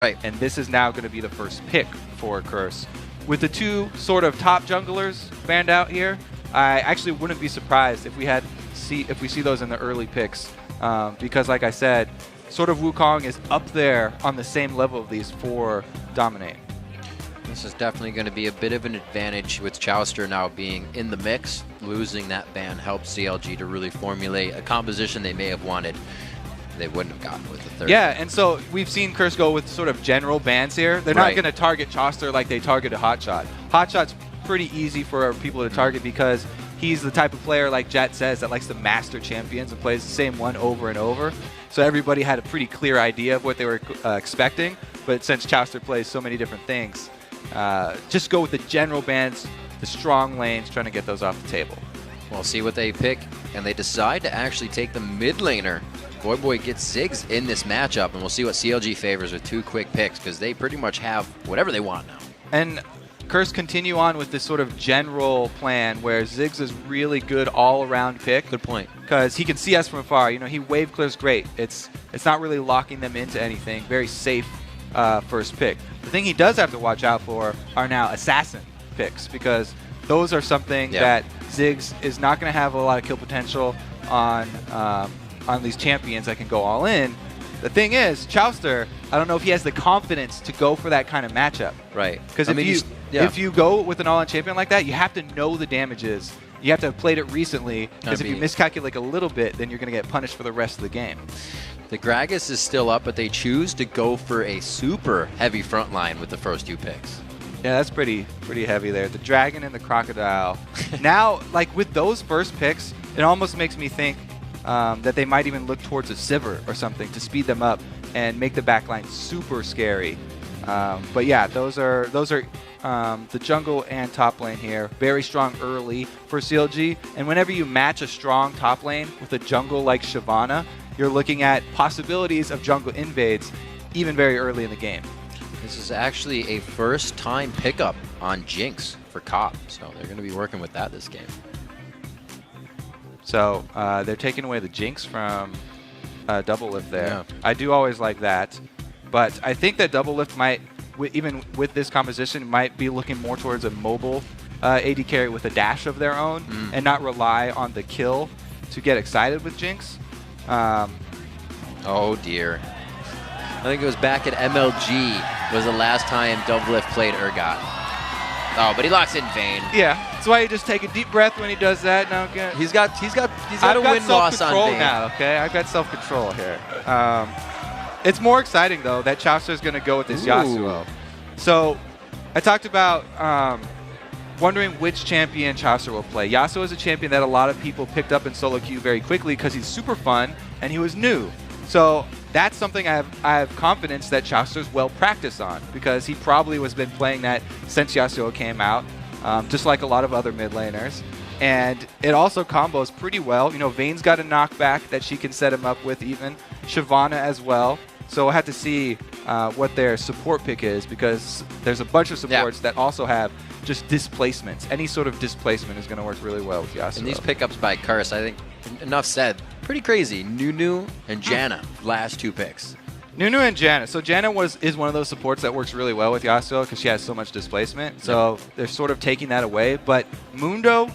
Right. And this is now going to be the first pick for Curse. With the two sort of top junglers banned out here, I actually wouldn't be surprised if we see those in the early picks. Because like I said, sort of Wukong is up there on the same level of these four dominate. This is definitely going to be a bit of an advantage with Chowster now being in the mix. Losing that ban helps CLG to really formulate a composition they may have wanted. They wouldn't have gotten with the third. Yeah, and so we've seen Curse go with sort of general bans here. They're not going to target Chowster like they targeted Hotshot. Hotshot's pretty easy for people to target because he's the type of player, like Jet says, that likes to master champions and plays the same one over and over. So everybody had a pretty clear idea of what they were expecting. But since Chowster plays so many different things, just go with the general bans, the strong lanes, trying to get those off the table. We'll see what they pick, and they decide to actually take the mid laner. Voyboy gets Ziggs in this matchup, and we'll see what CLG favors with two quick picks, because they pretty much have whatever they want now. And Curse continue on with this sort of general plan where Ziggs is really good all-around pick. Good point. Because he can see us from afar. You know, he wave clears great. It's not really locking them into anything. Very safe first pick. The thing he does have to watch out for are now assassin picks, because those are something that Ziggs is not going to have a lot of kill potential on these champions that can go all in. The thing is, Chowster, I don't know if he has the confidence to go for that kind of matchup. Right. Because if you go with an all-in champion like that, you have to know the damages. You have to have played it recently, because if you miscalculate a little bit, then you're going to get punished for the rest of the game. The Gragas is still up, but they choose to go for a super heavy front line with the first two picks. Yeah, that's pretty heavy there. The Dragon and the Crocodile. Now, like with those first picks, it almost makes me think that they might even look towards a Sivir or something to speed them up and make the backline super scary. But yeah, those are the jungle and top lane here. Very strong early for CLG. And whenever you match a strong top lane with a jungle like Shyvana, you're looking at possibilities of jungle invades even very early in the game. This is actually a first-time pickup on Jinx for Cop, so they're going to be working with that this game. So they're taking away the Jinx from Double Lift there. Yeah. I do always like that, but I think that Double Lift might, even with this composition, might be looking more towards a mobile AD carry with a dash of their own and not rely on the kill to get excited with Jinx. Oh dear. I think it was back at MLG was the last time Double Lift played Urgot. Oh, but he locks in Vayne. Yeah, that's why you just take a deep breath when he does that. Now he's got a win-loss on Vayne now. Okay, I've got self-control here. It's more exciting though that Chowster is going to go with this Yasuo. So I talked about wondering which champion Chowster will play. Yasuo is a champion that a lot of people picked up in solo queue very quickly because he's super fun and he was new. So that's something I have confidence that Chowster's well practiced on, because he probably has been playing that since Yasuo came out, just like a lot of other mid laners. And it also combos pretty well. You know, Vayne's got a knockback that she can set him up with even. Shyvana as well. So we'll have to see what their support pick is, because there's a bunch of supports that also have just displacements. Any sort of displacement is going to work really well with Yasuo. And these pickups by Curse, I think, enough said, pretty crazy. Nunu and Janna, last two picks. Nunu and Janna. So Janna is one of those supports that works really well with Yasuo because she has so much displacement. So they're sort of taking that away. But Mundo,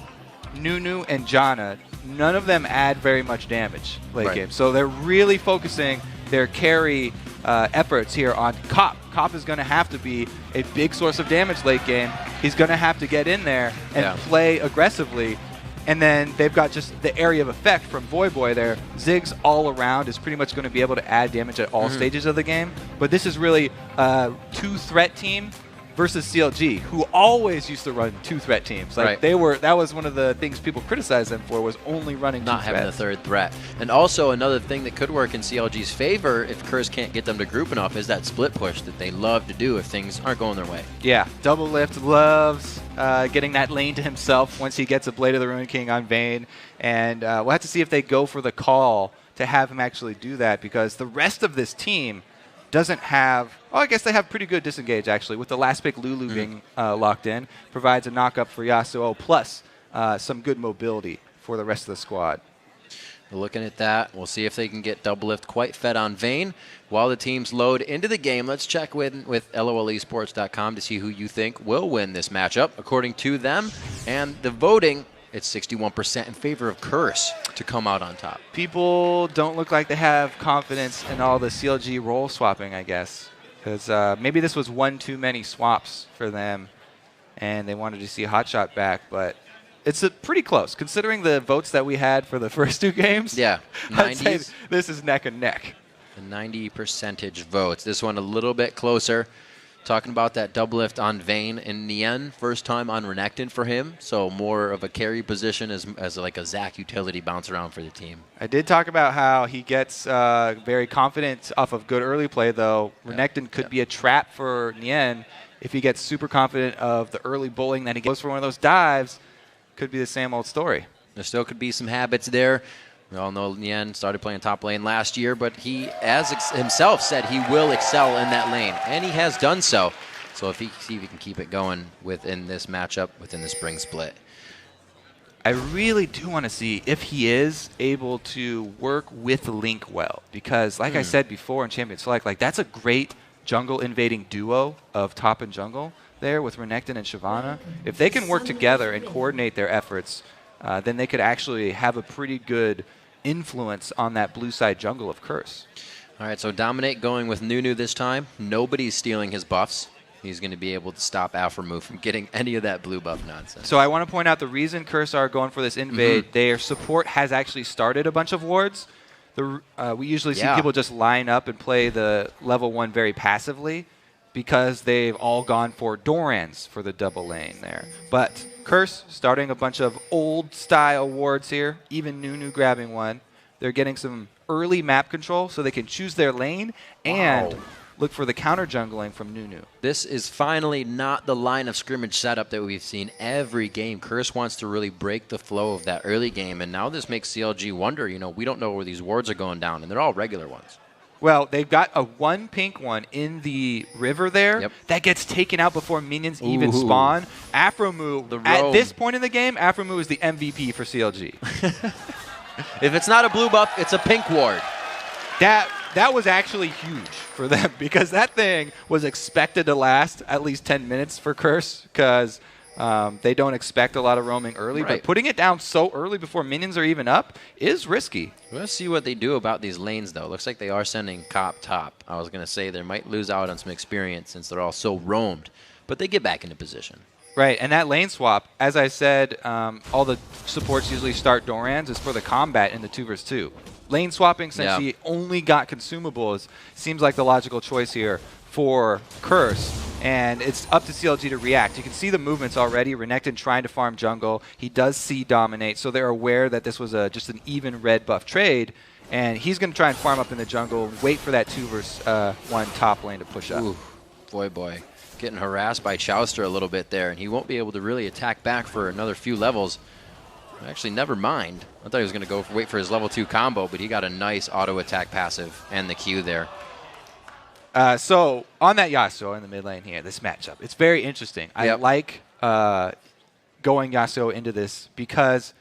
Nunu, and Janna, none of them add very much damage late game. So they're really focusing their carry efforts here on Cop. Cop is going to have to be a big source of damage late game. He's going to have to get in there and play aggressively. And then they've got just the area of effect from Voyboy there. Ziggs all around is pretty much going to be able to add damage at all stages of the game. But this is really a two-threat team versus CLG, who always used to run two-threat teams. Like that was one of the things people criticized them for, was only running not having a third threat. And also another thing that could work in CLG's favor if Curse can't get them to group enough is that split push that they love to do if things aren't going their way. Yeah, Double Lift loves getting that lane to himself once he gets a Blade of the Ruined King on Vayne. And we'll have to see if they go for the call to have him actually do that, because the rest of this team doesn't have, oh, I guess they have pretty good disengage, actually, with the last pick Lulu being locked in. Provides a knock-up for Yasuo, plus some good mobility for the rest of the squad. Looking at that, we'll see if they can get double lift quite fed on Vayne. While the teams load into the game, let's check with LOLesports.com to see who you think will win this matchup. According to them and the voting, it's 61% in favor of Curse to come out on top. People don't look like they have confidence in all the CLG role swapping, I guess. Because maybe this was one too many swaps for them, and they wanted to see Hotshot back, but it's pretty close. Considering the votes that we had for the first 2 games, yeah, I'd say this is neck and neck. The 90% votes. This one a little bit closer. Talking about that double lift on Vayne in the end, first time on Renekton for him, so more of a carry position as like a Zac utility bounce around for the team. I did talk about how he gets very confident off of good early play, though. Renekton could be a trap for Nien if he gets super confident of the early bullying that he goes for one of those dives. Could be the same old story. There still could be some habits there. We all know Nien started playing top lane last year, but he, as himself said, he will excel in that lane, and he has done so. So if he can keep it going within this matchup, within the spring split. I really do want to see if he is able to work with Link well, because like I said before in Champion Select, like that's a great jungle invading duo of top and jungle there with Renekton and Shyvana. If they can work together and coordinate their efforts, then they could actually have a pretty good influence on that blue side jungle of Curse. All right, so Dominate going with Nunu this time. Nobody's stealing his buffs. He's going to be able to stop Alpharmoo from getting any of that blue buff nonsense. So I want to point out the reason Curse are going for this invade, their support has actually started a bunch of wards. We usually see people just line up and play the level 1 very passively because they've all gone for Dorans for the double lane there. But Curse starting a bunch of old-style wards here, even Nunu grabbing one. They're getting some early map control so they can choose their lane and look for the counter jungling from Nunu. This is finally not the line of scrimmage setup that we've seen every game. Curse wants to really break the flow of that early game, and now this makes CLG wonder, we don't know where these wards are going down, and they're all regular ones. Well, they've got a 1 pink one in the river there that gets taken out before minions even spawn. Aphromoo, at this point in the game, Aphromoo is the MVP for CLG. If it's not a blue buff, it's a pink ward. That was actually huge for them because that thing was expected to last at least 10 minutes for Curse because they don't expect a lot of roaming early. But putting it down so early before minions are even up is risky. We'll see what they do about these lanes, though. Looks like they are sending Cop top. I was going to say they might lose out on some experience since they're all so roamed, but they get back into position. Right, and that lane swap, as I said, all the supports usually start Dorans is for the combat in the 2 vs. 2. Lane swapping, since he only got consumables, seems like the logical choice here for Curse. And it's up to CLG to react. You can see the movements already. Renekton trying to farm jungle. He does see Dominate, so they're aware that this was just an even red buff trade. And he's going to try and farm up in the jungle, wait for that 2 vs. 1 top lane to push up. Ooh, boy. Getting harassed by Chowster a little bit there, and he won't be able to really attack back for another few levels. Actually, never mind. I thought he was going to wait for his level 2 combo, but he got a nice auto attack passive and the Q there. So on that Yasuo in the mid lane here, this matchup, it's very interesting. I like going Yasuo into this because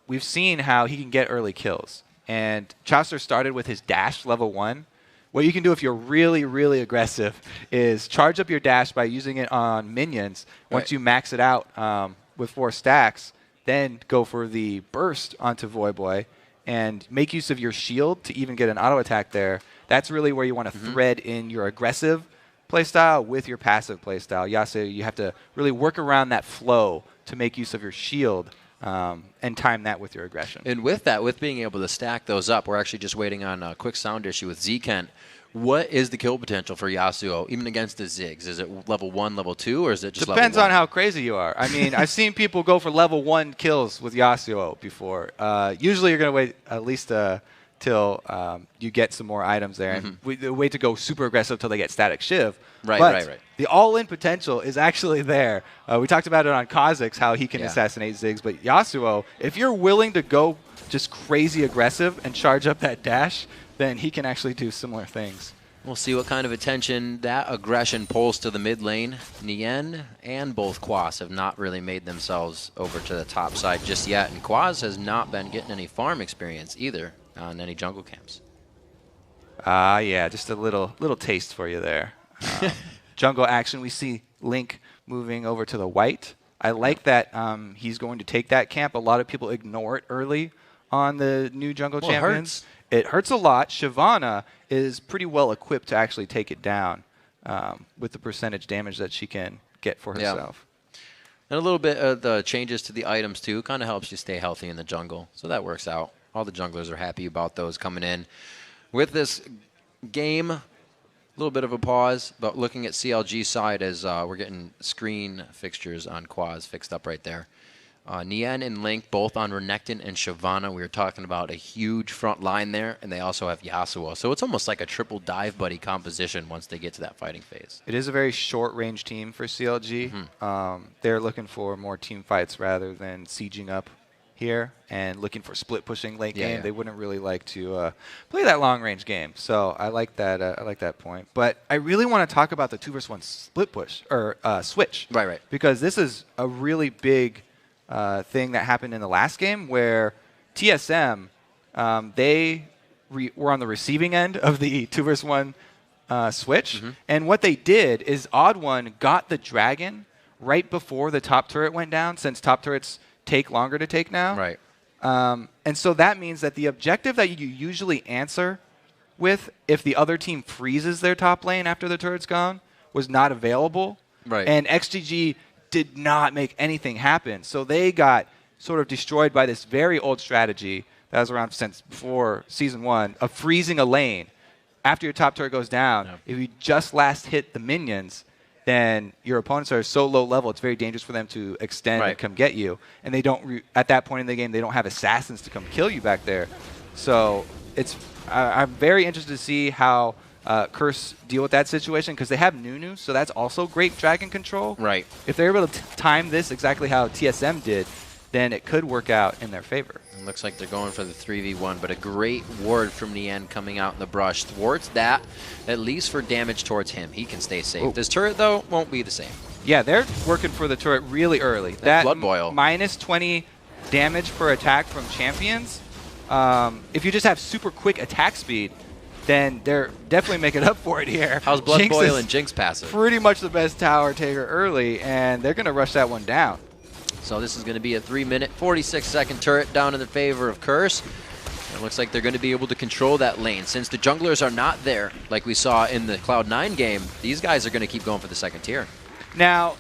we've seen how he can get early kills. And Chaucer started with his dash level 1. What you can do if you're really, really aggressive is charge up your dash by using it on minions. Once you max it out with 4 stacks, then go for the burst onto Voyboy and make use of your shield to even get an auto attack there. That's really where you want to thread in your aggressive playstyle with your passive playstyle. Yasuo, you have to really work around that flow to make use of your shield and time that with your aggression. And with that, with being able to stack those up, we're actually just waiting on a quick sound issue with Zekent. What is the kill potential for Yasuo, even against the Ziggs? Is it level 1, level 2, or is it just level 1? Depends on how crazy you are. I mean, I've seen people go for level 1 kills with Yasuo before. Usually you're going to wait at least till you get some more items there. And wait to go super aggressive till they get static shiv. Right. The all-in potential is actually there. We talked about it on Kha'Zix, how he can assassinate Ziggs. But Yasuo, if you're willing to go just crazy aggressive and charge up that dash, then he can actually do similar things. We'll see what kind of attention that aggression pulls to the mid lane. Nien and both Quas have not really made themselves over to the top side just yet, and Quas has not been getting any farm experience either on any jungle camps. Yeah, just a little taste for you there. Jungle action, we see Link moving over to the white. I like that he's going to take that camp. A lot of people ignore it early on the new jungle champions. It hurts a lot. Shyvana is pretty well equipped to actually take it down with the percentage damage that she can get for herself. Yeah. And a little bit of the changes to the items, too, kind of helps you stay healthy in the jungle. So that works out. All the junglers are happy about those coming in. With this game, a little bit of a pause, but looking at CLG side as we're getting screen fixtures on Quas fixed up right there. Nien and Link both on Renekton and Shyvana. We were talking about a huge front line there, and they also have Yasuo. So it's almost like a triple dive buddy composition once they get to that fighting phase. It is a very short-range team for CLG. They're looking for more team fights rather than sieging up here and looking for split-pushing late game. They wouldn't really like to play that long-range game. So I like that. I like that point. But I really want to talk about the 2-versus-1 split push or switch. Right. Because this is a really big thing that happened in the last game where TSM, they were on the receiving end of the 2-versus-1 switch. And what they did is Odd One got the dragon right before the top turret went down, since top turrets take longer to take now. Right. And so that means that the objective that you usually answer with if the other team freezes their top lane after the turret's gone was not available. Right. And XGG did not make anything happen. So they got sort of destroyed by this very old strategy that was around since before Season 1 of freezing a lane. After your top turret goes down, if you just last hit the minions, then your opponents are so low level, it's very dangerous for them to extend and come get you. And they don't, at that point in the game, they don't have assassins to come kill you back there. So it's, I'm very interested to see how Curse deal with that situation, because they have Nunu, so that's also great dragon control. Right. If they're able to time this exactly how TSM did, then it could work out in their favor. It looks like they're going for the 3v1, but a great ward from Nien coming out in the brush thwarts that, at least for damage towards him. He can stay safe. This turret, though, won't be the same. Yeah, they're working for the turret really early. That Blood Boil. Minus 20 damage per attack from champions. If you just have super quick attack speed, then they're definitely making up for it here. How's Blood Boil and Jinx passive? Pretty much the best tower taker early, and they're going to rush that one down. So this is going to be a 3-minute, 46-second turret down in the favor of Curse. It looks like they're going to be able to control that lane. Since the junglers are not there, like we saw in the Cloud9 game, these guys are going to keep going for the second tier. Now,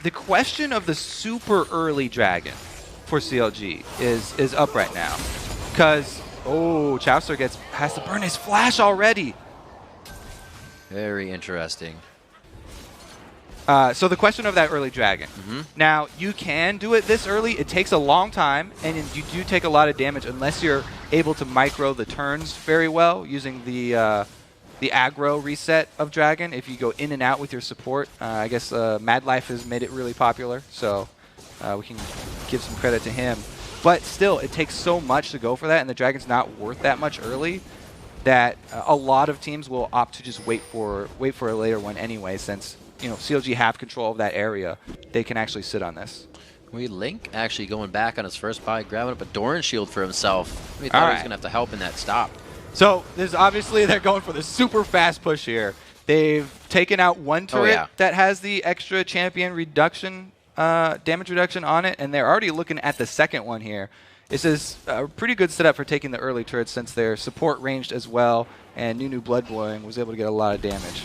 the question of the super early dragon for CLG is up right now. Because, Chaucer has to burn his flash already. Very interesting. So the question of that early dragon. Now, you can do it this early. It takes a long time, and you do take a lot of damage unless you're able to micro the turns very well using the aggro reset of dragon. If you go in and out with your support, I guess Mad Life has made it really popular, so we can give some credit to him. But still, it takes so much to go for that, and the dragon's not worth that much early that a lot of teams will opt to just wait for a later one anyway, since CLG have control of that area. They can actually sit on this. Link actually going back on his first buy, grabbing up a Doran shield for himself. We thought he was going to have to help in that stop. So there's obviously they're going for the super fast push here. They've taken out one turret that has the extra champion reduction, damage reduction on it, and they're already looking at the second one here. This is a pretty good setup for taking the early turrets since they're support ranged as well, and Nunu Blood Boiling was able to get a lot of damage.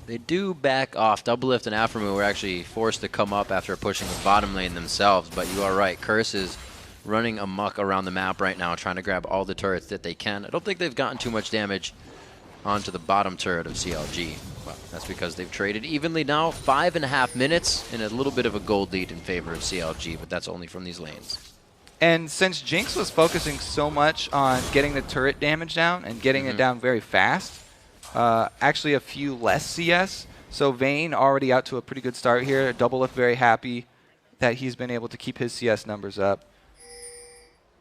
They do back off. Doublelift and Aphromoo were actually forced to come up after pushing the bottom lane themselves, but you are right. Curse is running amok around the map right now, trying to grab all the turrets that they can. I don't think they've gotten too much damage onto the bottom turret of CLG. Well, that's because they've traded evenly now. 5.5 minutes and a little bit of a gold lead in favor of CLG, but that's only from these lanes. And since Jinx was focusing so much on getting the turret damage down and getting it down very fast, actually a few less CS. So Vayne already out to a pretty good start here. Doublelift very happy that he's been able to keep his CS numbers up.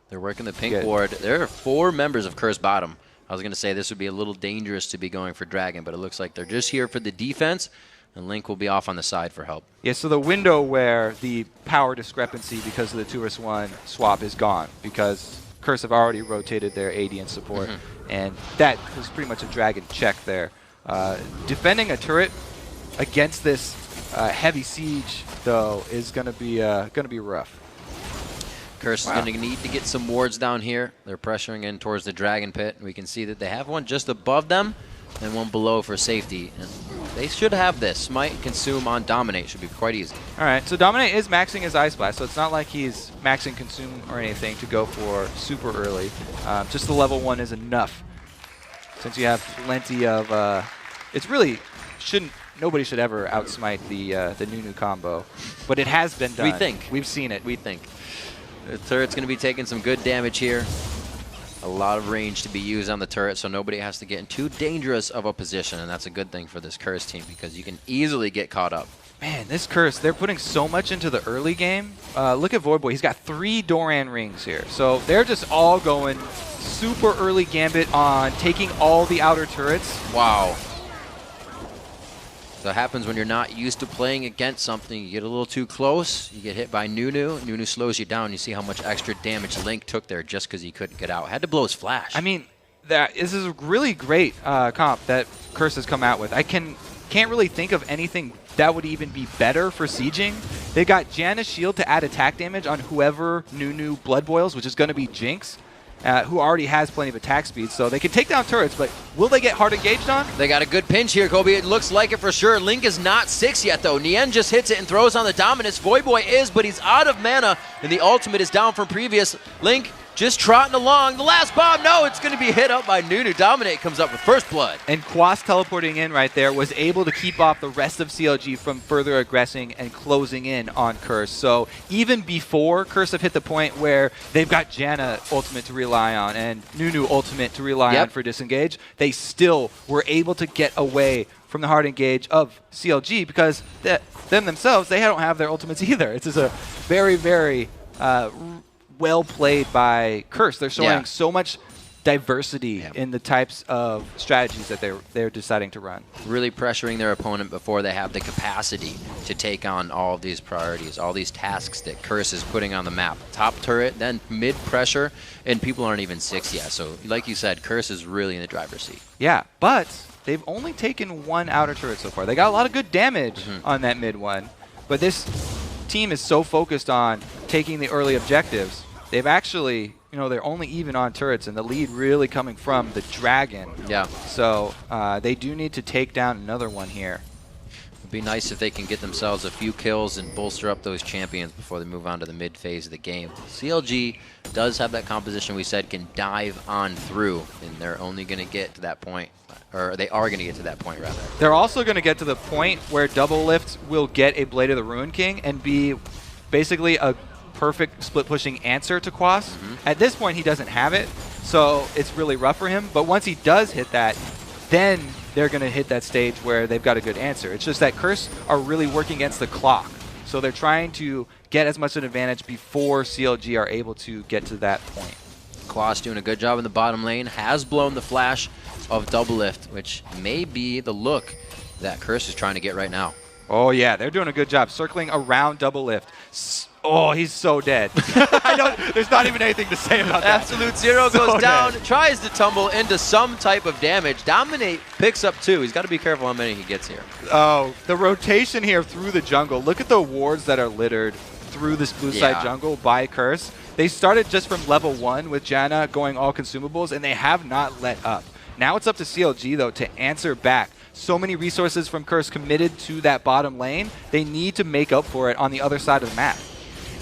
They're working the pink ward. There are 4 members of Curse bottom. I was going to say this would be a little dangerous to be going for Dragon, but it looks like they're just here for the defense, and Link will be off on the side for help. Yeah, so the window where the power discrepancy because of the 2-1 swap is gone because Curse have already rotated their AD and support, and that was pretty much a Dragon check there. Defending a turret against this heavy siege, though, is going to be rough. Curse is going to need to get some wards down here. They're pressuring in towards the Dragon Pit. We can see that they have one just above them and one below for safety. And they should have this. Smite, Consume on Dominate should be quite easy. All right, so Dominate is maxing his Ice Blast, so it's not like he's maxing Consume or anything to go for super early. Just the level 1 is enough. Since you have plenty of... it's really... Nobody should ever outsmite the Nunu combo. But it has been done. We think. We've seen it. We think. The turret's going to be taking some good damage here. A lot of range to be used on the turret, so nobody has to get in too dangerous of a position, and that's a good thing for this Curse team because you can easily get caught up. Man, this Curse, they're putting so much into the early game. Look at Void Boy. He's got 3 Doran rings here. So they're just all going super early gambit on taking all the outer turrets. Wow. So it happens when you're not used to playing against something. You get a little too close, you get hit by Nunu. Nunu slows you down. You see how much extra damage Link took there just because he couldn't get out. Had to blow his flash. I mean, this is a really great comp that Curse has come out with. I can't really think of anything that would even be better for sieging. They got Janna's shield to add attack damage on whoever Nunu blood boils, which is going to be Jinx. Who already has plenty of attack speed, so they can take down turrets, but will they get hard engaged on? They got a good pinch here, Kobe. It looks like it for sure. Link is not 6 yet, though. Nien just hits it and throws on the Dominus. Void Boy is, but he's out of mana, and the ultimate is down from previous. Link just trotting along. The last bomb, no, it's going to be hit up by Nunu. Dominate comes up with first blood. And Quas teleporting in right there was able to keep off the rest of CLG from further aggressing and closing in on Curse. So even before Curse have hit the point where they've got Janna ultimate to rely on and Nunu ultimate to rely on for disengage, they still were able to get away from the hard engage of CLG because them themselves, they don't have their ultimates either. It's just a very, very... well played by Curse. They're showing so much diversity in the types of strategies that they're deciding to run. Really pressuring their opponent before they have the capacity to take on all of these priorities, all these tasks that Curse is putting on the map. Top turret, then mid pressure, and people aren't even 6 yet. So like you said, Curse is really in the driver's seat. Yeah, but they've only taken 1 outer turret so far. They got a lot of good damage on that mid one, but this team is so focused on taking the early objectives. They've actually, they're only even on turrets, and the lead really coming from the Dragon. Yeah. So they do need to take down another one here. It'd be nice if they can get themselves a few kills and bolster up those champions before they move on to the mid phase of the game. CLG does have that composition we said can dive on through, and they're only going to get to that point, or they are going to get to that point, rather. They're also going to get to the point where Double Lift will get a Blade of the Ruin King and be basically a perfect split pushing answer to Quas. At this point, he doesn't have it, so it's really rough for him. But once he does hit that, then they're going to hit that stage where they've got a good answer. It's just that Curse are really working against the clock, so they're trying to get as much of an advantage before CLG are able to get to that point. Quas doing a good job in the bottom lane, has blown the flash of Double Lift, which may be the look that Curse is trying to get right now. Oh yeah, they're doing a good job circling around Double Lift. Oh, he's so dead. There's not even anything to say about that. Absolute Zero goes down, tries to tumble into some type of damage. Dominate picks up 2. He's got to be careful how many he gets here. Oh, the rotation here through the jungle. Look at the wards that are littered through this blue side jungle by Curse. They started just from level 1 with Janna going all consumables, and they have not let up. Now it's up to CLG, though, to answer back. So many resources from Curse committed to that bottom lane. They need to make up for it on the other side of the map.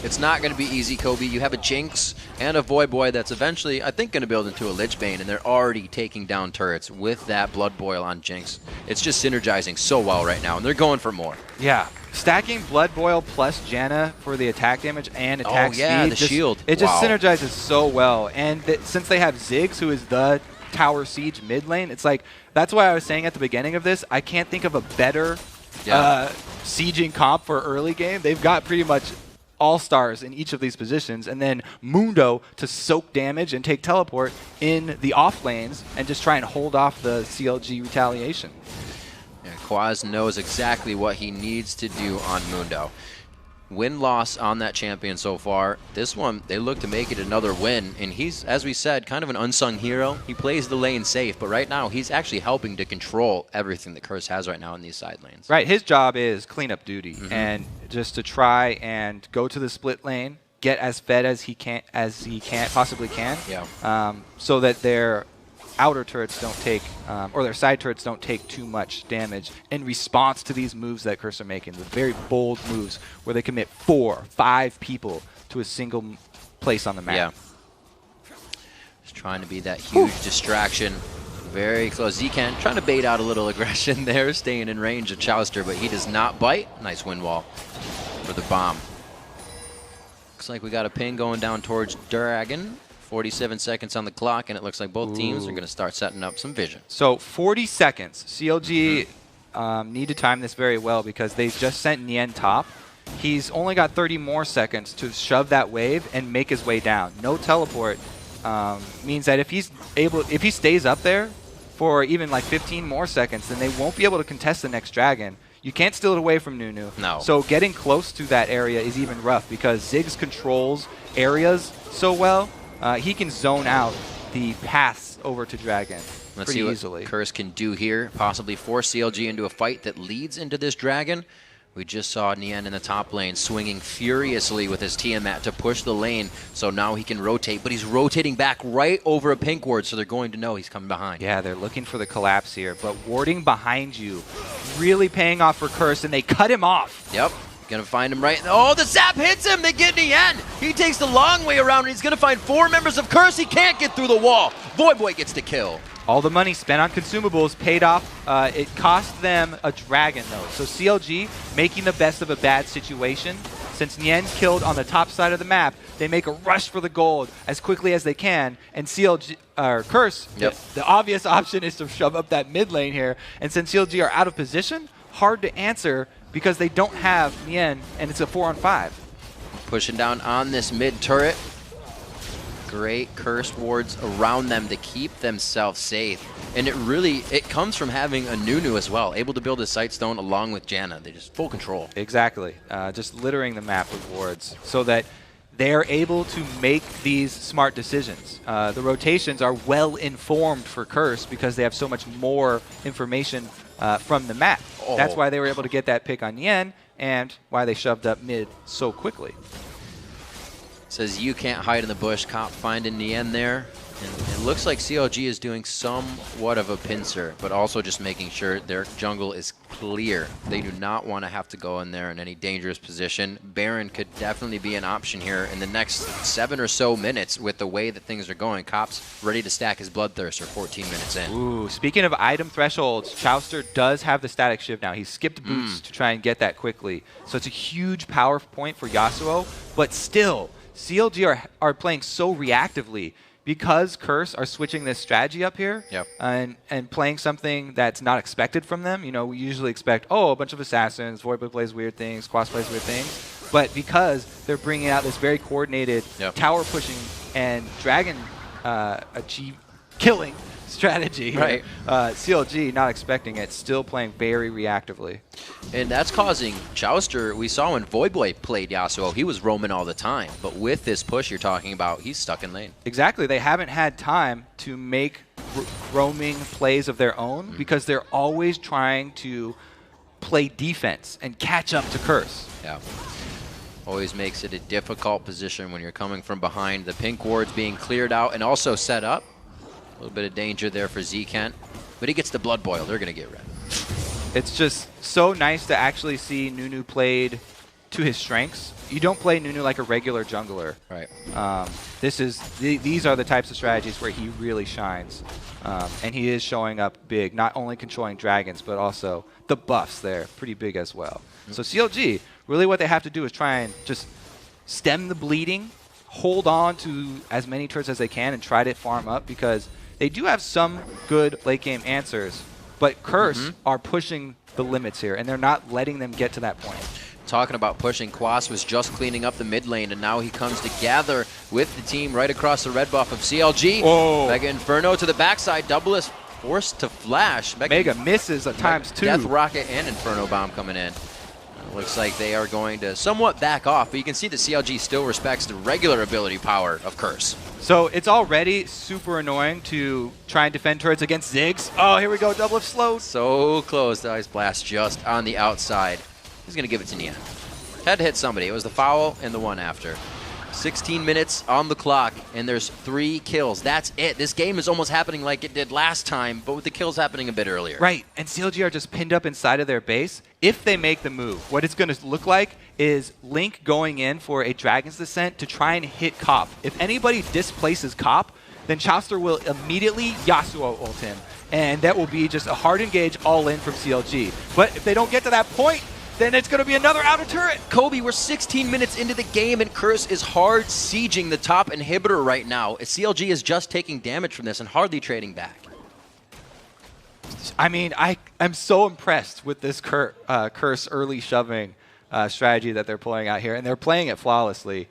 It's not going to be easy, Kobe. You have a Jinx and a Void Boy that's eventually, I think, going to build into a Lich Bane, and they're already taking down turrets with that Blood Boil on Jinx. It's just synergizing so well right now, and they're going for more. Yeah. Stacking Blood Boil plus Janna for the attack damage and attack speed. The shield. It just synergizes so well. And since they have Ziggs, who is the tower siege mid lane, it's like, that's why I was saying at the beginning of this, I can't think of a better sieging comp for early game. They've got pretty much all-stars in each of these positions, and then Mundo to soak damage and take teleport in the off lanes and just try and hold off the CLG retaliation. Yeah, Quaz knows exactly what he needs to do on Mundo. Win-loss on that champion so far. This one, they look to make it another win, and he's, as we said, kind of an unsung hero. He plays the lane safe, but right now he's actually helping to control everything that Curse has right now in these side lanes. Right, his job is cleanup duty, and just to try and go to the split lane, get as fed as he possibly can, so that their outer turrets don't take, or their side turrets don't take too much damage in response to these moves that Curse are making, the very bold moves where they commit 4, 5 people to a single place on the map. Yeah. Just trying to be that huge distraction. Very close. Zcan trying to bait out a little aggression there, staying in range of Chowster, but he does not bite. Nice wind wall for the bomb. Looks like we got a ping going down towards Dragon. 47 seconds on the clock, and it looks like both teams are going to start setting up some vision. So 40 seconds. CLG need to time this very well because they just sent Nien top. He's only got 30 more seconds to shove that wave and make his way down. No teleport means that if he stays up there for even like 15 more seconds, then they won't be able to contest the next dragon. You can't steal it away from Nunu. No. So getting close to that area is even rough because Ziggs controls areas so well. He can zone out the paths over to Dragon pretty easily. What Curse can do here, possibly force CLG into a fight that leads into this Dragon. We just saw Nien in the top lane swinging furiously with his Tiamat to push the lane, so now he can rotate, but he's rotating back right over a pink ward, so they're going to know he's coming behind. Yeah, they're looking for the collapse here, but warding behind you really paying off for Curse, and they cut him off. Yep. Gonna find him right. Oh, the zap hits him. They get Nien. He takes the long way around, and he's gonna find 4 members of Curse. He can't get through the wall. Voyboy gets the kill. All the money spent on consumables paid off. It cost them a dragon, though. So CLG making the best of a bad situation. Since Nien's killed on the top side of the map, they make a rush for the gold as quickly as they can. And CLG, Curse, the obvious option is to shove up that mid lane here. And since CLG are out of position, hard to answer because they don't have Nien, and it's a 4-on-5. Pushing down on this mid turret. Great Curse wards around them to keep themselves safe. And it comes from having a Nunu as well, able to build a Sightstone along with Janna. They just full control. Exactly. Just littering the map with wards so that they're able to make these smart decisions. The rotations are well informed for Curse because they have so much more information from the map. Oh. That's why they were able to get that pick on Nien and why they shoved up mid so quickly. Says you can't hide in the bush. Cop finding Nien there. And it looks like CLG is doing somewhat of a pincer, but also just making sure their jungle is clear. They do not want to have to go in there in any dangerous position. Baron could definitely be an option here in the next 7 or so minutes with the way that things are going. Cop's ready to stack his Bloodthirster 14 minutes in. Ooh, speaking of item thresholds, Chowster does have the static shiv now. He skipped boots to try and get that quickly. So it's a huge power point for Yasuo, but still, CLG are playing so reactively. Because Curse are switching this strategy up here and playing something that's not expected from them. You know, we usually expect, oh, a bunch of assassins, Voidboy plays weird things, Quas plays weird things. But because they're bringing out this very coordinated tower pushing and dragon killing strategy, CLG not expecting it, still playing very reactively. And that's causing Chowster, we saw when Voidboy played Yasuo, he was roaming all the time. But with this push you're talking about, he's stuck in lane. Exactly. They haven't had time to make roaming plays of their own because they're always trying to play defense and catch up to Curse. Yeah. Always makes it a difficult position when you're coming from behind. The pink ward's being cleared out and also set up. A little bit of danger there for Zkent, but he gets the Blood Boil. They're going to get red. It's just so nice to actually see Nunu played to his strengths. You don't play Nunu like a regular jungler. Right. These are the types of strategies where he really shines. And he is showing up big, not only controlling dragons, but also the buffs there, pretty big as well. So CLG, really what they have to do is try and just stem the bleeding, hold on to as many turrets as they can, and try to farm up because they do have some good late game answers, but Curse are pushing the limits here, and they're not letting them get to that point. talking about pushing, Quas was just cleaning up the mid lane, and now he comes to gather with the team right across the red buff of CLG. Whoa. Mega Inferno to the backside. Double is forced to flash. Mega misses at times too. Death Rocket and Inferno Bomb coming in. Looks like they are going to somewhat back off, but you can see that CLG still respects the regular ability power of Curse. So it's already super annoying to try and defend turrets against Ziggs. Oh, here we go, double lift slowed. So close, the Ice Blast just on the outside. He's going to give it to Nian. Had to hit somebody. It was the foul and the one after. 16 minutes on the clock, and there's 3 kills. That's it. This game is almost happening like it did last time, but with the kills happening a bit earlier. Right, and CLG are just pinned up inside of their base. If they make the move, what it's going to look like is Link going in for a Dragon's Descent to try and hit Cop. If anybody displaces Cop, then Chauster will immediately Yasuo ult him, and that will be just a hard engage all in from CLG. But if they don't get to that point, then it's going to be another outer turret. Kobe, we're 16 minutes into the game, and Curse is hard sieging the top inhibitor right now. CLG is just taking damage from this and hardly trading back. I mean, I'm so impressed with this Curse early shoving strategy that they're pulling out here, and they're playing it flawlessly.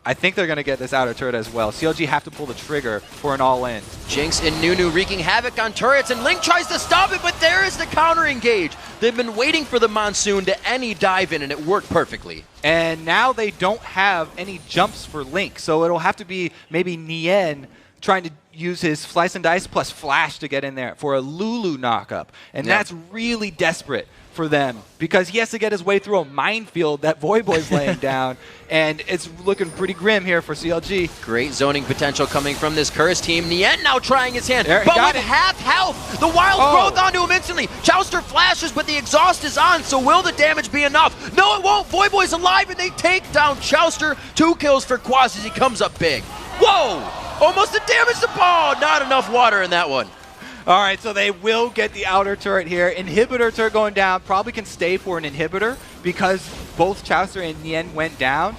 I think they're going to get this outer turret as well. CLG have to pull the trigger for an all-in. Jinx and Nunu wreaking havoc on turrets, and Link tries to stop it, but there is the counter engage. They've been waiting for the Monsoon to any dive in, and it worked perfectly. And now they don't have any jumps for Link, so it'll have to be maybe Nian trying to use his Slice and Dice plus Flash to get in there for a Lulu knockup. And that's really desperate for them because he has to get his way through a minefield that Voyboy's laying down, and it's looking pretty grim here for CLG. Great zoning potential coming from this Curse team. Nian now trying his hand, there, but with half health, the wild growth onto him instantly. Chauster flashes, but the exhaust is on, so will the damage be enough? No, it won't. Voyboy's alive, and they take down Chauster. 2 kills for Quas as he comes up big. Whoa! Almost a damage to ball. Not enough water in that one. All right, so they will get the outer turret here. Inhibitor turret going down. Probably can stay for an inhibitor because both Chauster and Nian went down.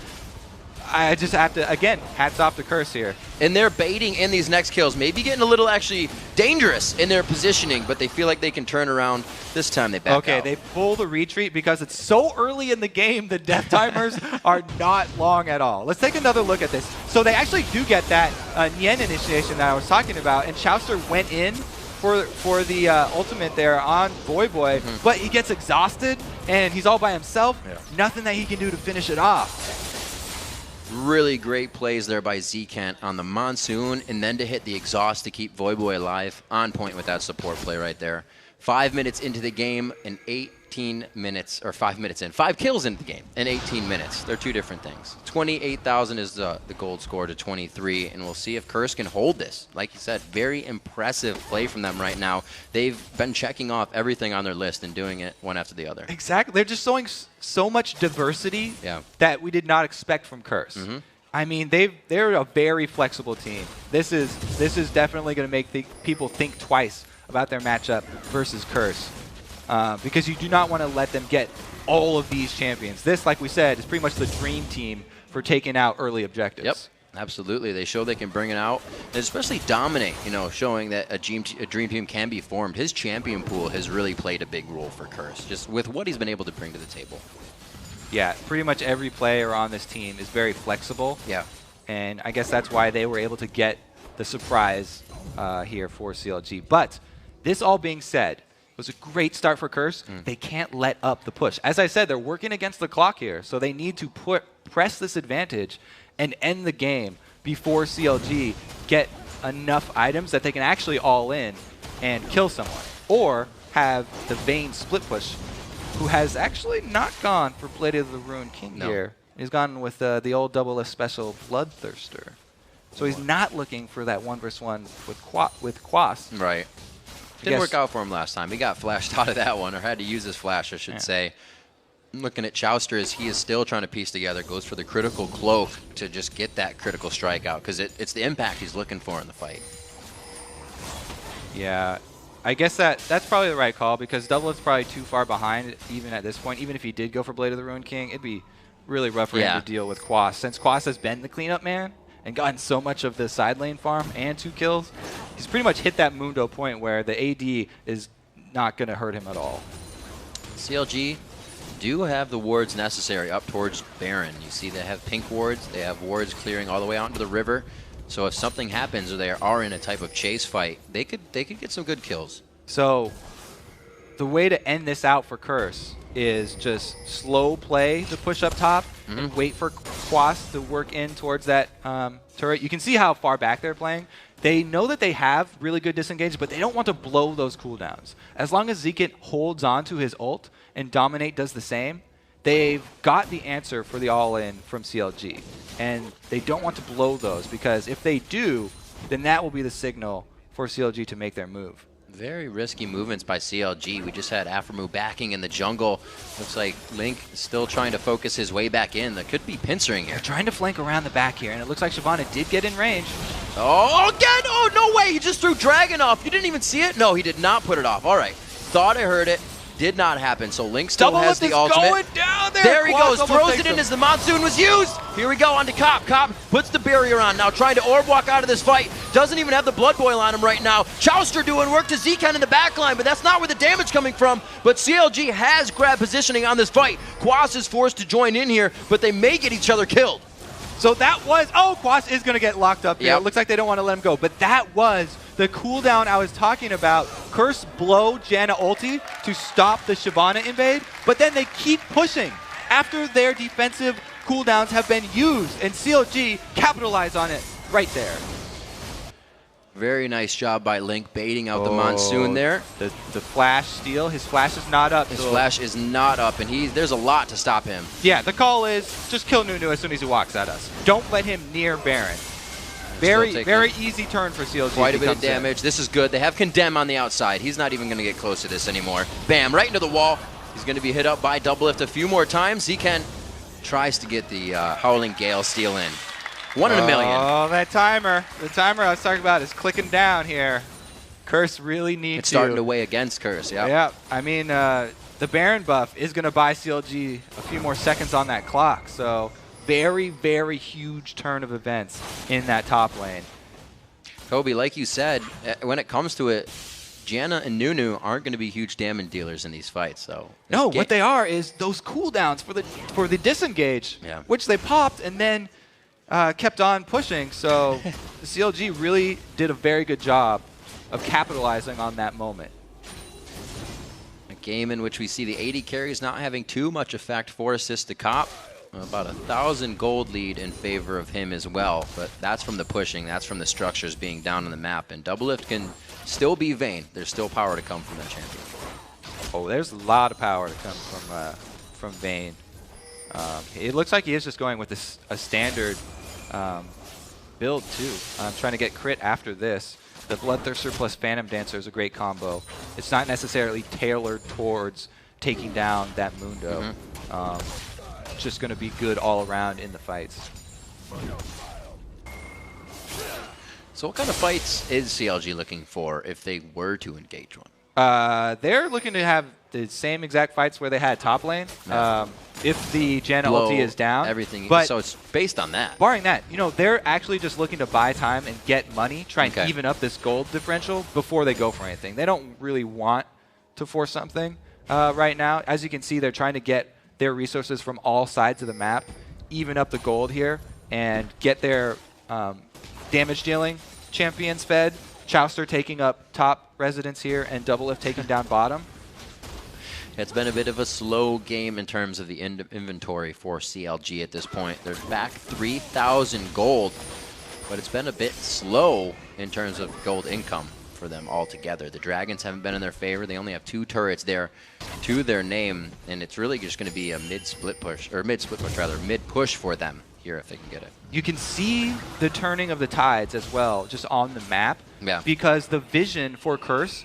I just have to, again, hats off to Curse here. And they're baiting in these next kills, maybe getting a little actually dangerous in their positioning, but they feel like they can turn around. This time they back out. Okay, they pull the retreat because it's so early in the game, the death timers are not long at all. Let's take another look at this. So they actually do get that Nian initiation that I was talking about, and Chauster went in for the ultimate there on Voyboy, but he gets exhausted, and he's all by himself. Yeah. Nothing that he can do to finish it off. Really great plays there by Zekent on the Monsoon, and then to hit the exhaust to keep Voyboy alive. On point with that support play right there. 5 minutes into the game and 18 minutes, or 5 minutes in. 5 kills into the game in 18 minutes. They're 2 different things. 28,000 is the gold score to 23, and we'll see if Curse can hold this. Like you said, very impressive play from them right now. They've been checking off everything on their list and doing it one after the other. Exactly. They're just showing so much diversity that we did not expect from Curse. I mean, they're a very flexible team. This is definitely going to make people think twice about their matchup versus Curse, because you do not want to let them get all of these champions. This, like we said, is pretty much the dream team for taking out early objectives. Yep, absolutely. They show they can bring it out, and especially dominate, showing that a dream team can be formed. His champion pool has really played a big role for Curse, just with what he's been able to bring to the table. Yeah, pretty much every player on this team is very flexible. Yeah. And I guess that's why they were able to get the surprise here for CLG. But this all being said, it was a great start for Curse. They can't let up the push. As I said, they're working against the clock here, so they need to press this advantage and end the game before CLG get enough items that they can actually all in and kill someone. Or have the Vayne split push, who has actually not gone for Blade of the Ruined King here. He's gone with the old double S special Bloodthirster. So he's not looking for that 1v1 with Quas. Right. Didn't work out for him last time. He got flashed out of that one, or had to use his flash, I should say. Looking at Chauster as he is still trying to piece together, goes for the critical cloak to just get that critical strike out, because it's the impact he's looking for in the fight. Yeah, I guess that's probably the right call, because Doublet's probably too far behind even at this point. Even if he did go for Blade of the Ruined King, it'd be really rough for him to deal with Quas. Since Quas has been the cleanup man and gotten so much of the side lane farm and 2 kills, he's pretty much hit that Mundo point where the AD is not going to hurt him at all. CLG do have the wards necessary up towards Baron. You see they have pink wards. They have wards clearing all the way out into the river. So if something happens or they are in a type of chase fight, they could get some good kills. So the way to end this out for Curse is just slow play the push up top and wait for Quas to work in towards that turret. You can see how far back they're playing. They know that they have really good disengage, but they don't want to blow those cooldowns. As long as Zekit holds on to his ult and Dominate does the same, they've got the answer for the all-in from CLG. And they don't want to blow those, because if they do, then that will be the signal for CLG to make their move. Very risky movements by CLG. We just had Aphromoo backing in the jungle. Looks like Link is still trying to focus his way back in. That could be pincering here. They're trying to flank around the back here, and it looks like Shyvana did get in range. Oh, again! Oh, no way! He just threw Dragon off. You didn't even see it? No, he did not put it off. All right. Thought I heard it. Did not happen. So Link still has the ultimate. Going down there. There he goes. Throws it in as the Monsoon was used. Here we go on to Cop. Cop puts the barrier on. Now trying to orb walk out of this fight. Doesn't even have the Blood Boil on him right now. Chowster doing work to Zekan in the back line, but that's not where the damage coming from. But CLG has grabbed positioning on this fight. Quas is forced to join in here, but they may get each other killed. So that was, oh, Quas is going to get locked up here. Yep. It looks like they don't want to let him go. But that was the cooldown I was talking about. Curse blow Janna ulti to stop the Shyvana invade, but then they keep pushing after their defensive cooldowns have been used, and CLG capitalize on it right there. Very nice job by Link baiting out the Monsoon there. The flash steal, his flash is not up. His flash is not up, and there's a lot to stop him. Yeah, the call is just kill Nunu as soon as he walks at us. Don't let him near Baron. Very easy turn for CLG. Quite a bit of damage. This is good. They have Condemn on the outside. He's not even going to get close to this anymore. Bam, right into the wall. He's going to be hit up by Double Lift a few more times. Zekan tries to get the Howling Gale steal in. 1 in a million. Oh, that timer. The timer I was talking about is clicking down here. Curse really needs It's starting to weigh against Curse, yeah. Yeah, I mean, the Baron buff is going to buy CLG a few more seconds on that clock. So very, very huge turn of events in that top lane. Kobe, like you said, when it comes to it, Janna and Nunu aren't going to be huge damage dealers in these fights. So no, what they are is those cooldowns for the disengage, which they popped and then kept on pushing. So the CLG really did a very good job of capitalizing on that moment. A game in which we see the 80 carries not having too much effect. 4 assists to Cop. About 1,000 gold lead in favor of him as well, but that's from the pushing. That's from the structures being down on the map. And Double Lift can still be Vayne. There's still power to come from that champion. Oh, there's a lot of power to come from Vayne. It looks like he is just going with a standard build too. Trying to get crit after this. The Bloodthirster plus Phantom Dancer is a great combo. It's not necessarily tailored towards taking down that Mundo. It's just going to be good all around in the fights. So what kind of fights is CLG looking for if they were to engage one? They're looking to have the same exact fights where they had top lane. If the Janna ulti is down. Everything. But so it's based on that. Barring that, you know, they're actually just looking to buy time and get money, try and even up this gold differential before they go for anything. They don't really want to force something right now. As you can see, they're trying to get their resources from all sides of the map, even up the gold here, and get their damage dealing champions fed. Chowster taking up top residence here, and Double Lift taking down bottom. It's been a bit of a slow game in terms of the inventory for CLG at this point. They're back 3,000 gold, but it's been a bit slow in terms of gold income for them altogether. The Dragons haven't been in their favor. They only have 2 turrets there to their name, and it's really just going to be a mid-split push for them here if they can get it. You can see the turning of the tides as well, just on the map, because the vision for Curse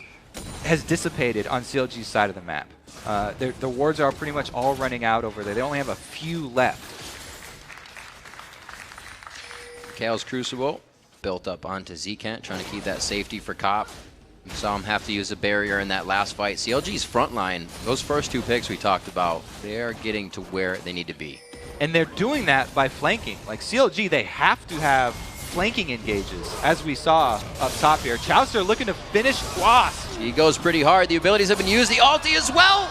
has dissipated on CLG's side of the map. The wards are pretty much all running out over there. They only have a few left. Kale's Crucible built up onto Zekan, trying to keep that safety for Cop. We saw him have to use a barrier in that last fight. CLG's front line, those first 2 picks we talked about, they're getting to where they need to be. And they're doing that by flanking. Like CLG, they have to have flanking engages, as we saw up top here. Chowster looking to finish Quas. He goes pretty hard. The abilities have been used. The ulti as well.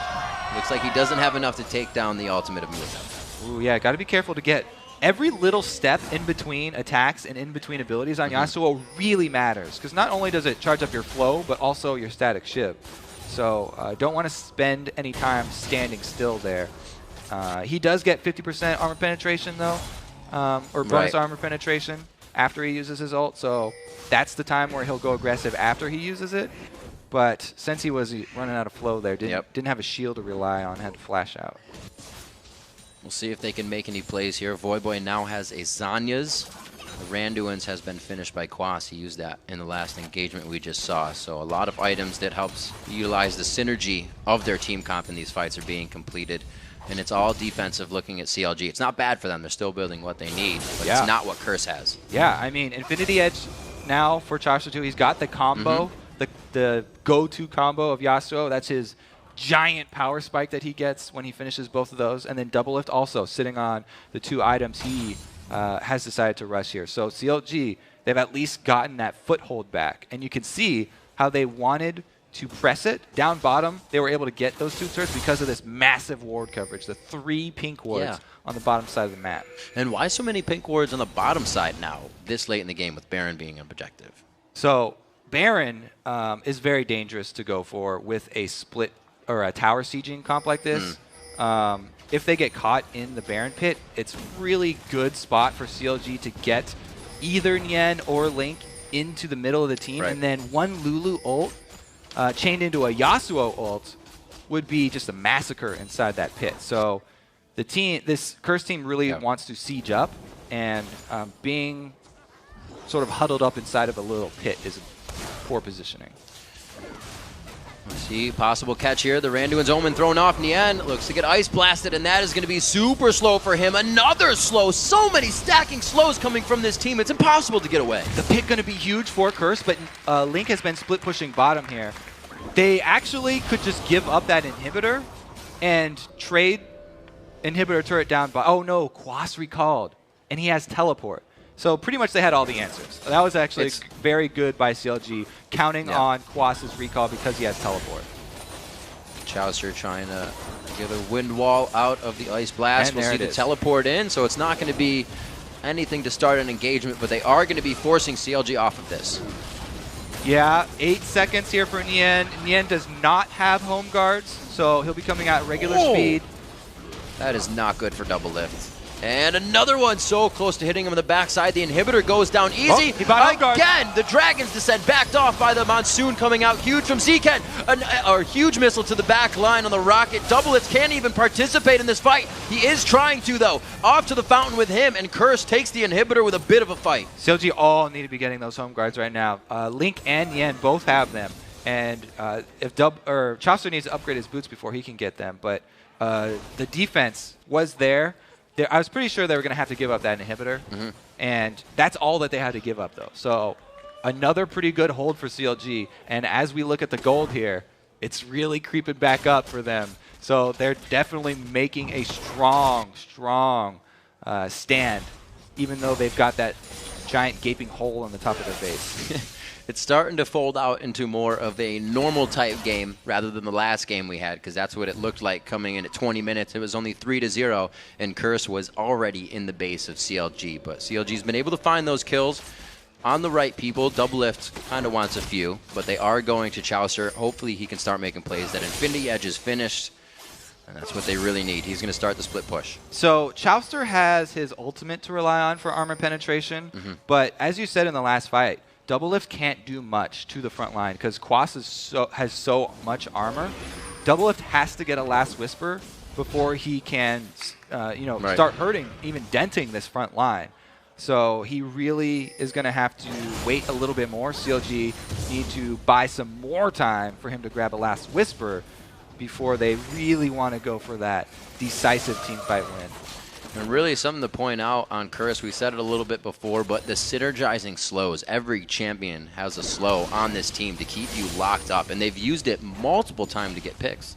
Looks like he doesn't have enough to take down the ultimate of Muta. Ooh, yeah, got to be careful to get every little step in between attacks and in between abilities on Yasuo really matters, because not only does it charge up your flow, but also your static ship. So don't want to spend any time standing still there. He does get 50% armor penetration though, or bonus armor penetration after he uses his ult, so that's the time where he'll go aggressive after he uses it. But since he was running out of flow there, didn't have a shield to rely on, had to flash out. We'll see if they can make any plays here. Voyboy now has a Zanya's. The Randuin's has been finished by Quas. He used that in the last engagement we just saw. So a lot of items that helps utilize the synergy of their team comp in these fights are being completed. And it's all defensive looking at CLG. It's not bad for them. They're still building what they need, but it's not what Curse has. Yeah, I mean, Infinity Edge now for Chaucer 2, he's got the combo, the go-to combo of Yasuo. That's his giant power spike that he gets when he finishes both of those. And then Double Lift also sitting on the 2 items he has decided to rush here. So CLG, they've at least gotten that foothold back. And you can see how they wanted to press it. Down bottom, they were able to get those 2 turrets because of this massive ward coverage, the 3 pink wards on the bottom side of the map. And why so many pink wards on the bottom side now, this late in the game with Baron being objective? So Baron is very dangerous to go for with a split or a tower sieging comp like this. If they get caught in the Baron pit, it's really good spot for CLG to get either Nien or Link into the middle of the team, and then one Lulu ult chained into a Yasuo ult would be just a massacre inside that pit. So the team, this Curse team really wants to siege up, and being sort of huddled up inside of a little pit is poor positioning. See, possible catch here. The Randuin's Omen thrown off. Nien looks to get ice blasted, and that is going to be super slow for him. Another slow. So many stacking slows coming from this team. It's impossible to get away. The pit going to be huge for Curse, but Link has been split pushing bottom here. They actually could just give up that inhibitor and trade inhibitor turret down by... Oh no, Quas recalled, and he has teleport. So pretty much they had all the answers. That was actually very good by CLG, counting on Quas's recall because he has teleport. Chaucer trying to get a wind wall out of the ice blast. We'll see the teleport in, so it's not going to be anything to start an engagement, but they are going to be forcing CLG off of this. Yeah, 8 seconds here for Nien. Nien does not have home guards, so he'll be coming out at regular speed. That is not good for Double Lift. And another one so close to hitting him in the backside. The inhibitor goes down easy. Again, the Dragon's Descent backed off by the Monsoon coming out huge from Zken. A huge missile to the back line on the rocket. Double Lift can't even participate in this fight. He is trying to, though. Off to the fountain with him, and Curse takes the inhibitor with a bit of a fight. CLG all need to be getting those home guards right now. Link and Nien both have them. And if Chaucer needs to upgrade his boots before he can get them. But the defense was there. I was pretty sure they were going to have to give up that inhibitor, and that's all that they had to give up, though. So another pretty good hold for CLG, and as we look at the gold here, it's really creeping back up for them. So they're definitely making a strong stand, even though they've got that giant gaping hole on the top of their base. It's starting to fold out into more of a normal type game rather than the last game we had, because that's what it looked like coming in at 20 minutes. It was only 3-0, and Curse was already in the base of CLG. But CLG's been able to find those kills on the right people. Double Lift kind of wants a few, but they are going to Chaucer. Hopefully he can start making plays. That Infinity Edge is finished, and that's what they really need. He's going to start the split push. So Chaucer has his ultimate to rely on for armor penetration, but as you said in the last fight, Double Lift can't do much to the front line because Quas has so much armor. Double Lift has to get a Last Whisper before he can, start hurting, even denting this front line. So he really is going to have to wait a little bit more. CLG need to buy some more time for him to grab a Last Whisper before they really want to go for that decisive teamfight win. And really something to point out on Curse, we said it a little bit before, but the synergizing slows. Every champion has a slow on this team to keep you locked up, and they've used it multiple times to get picks.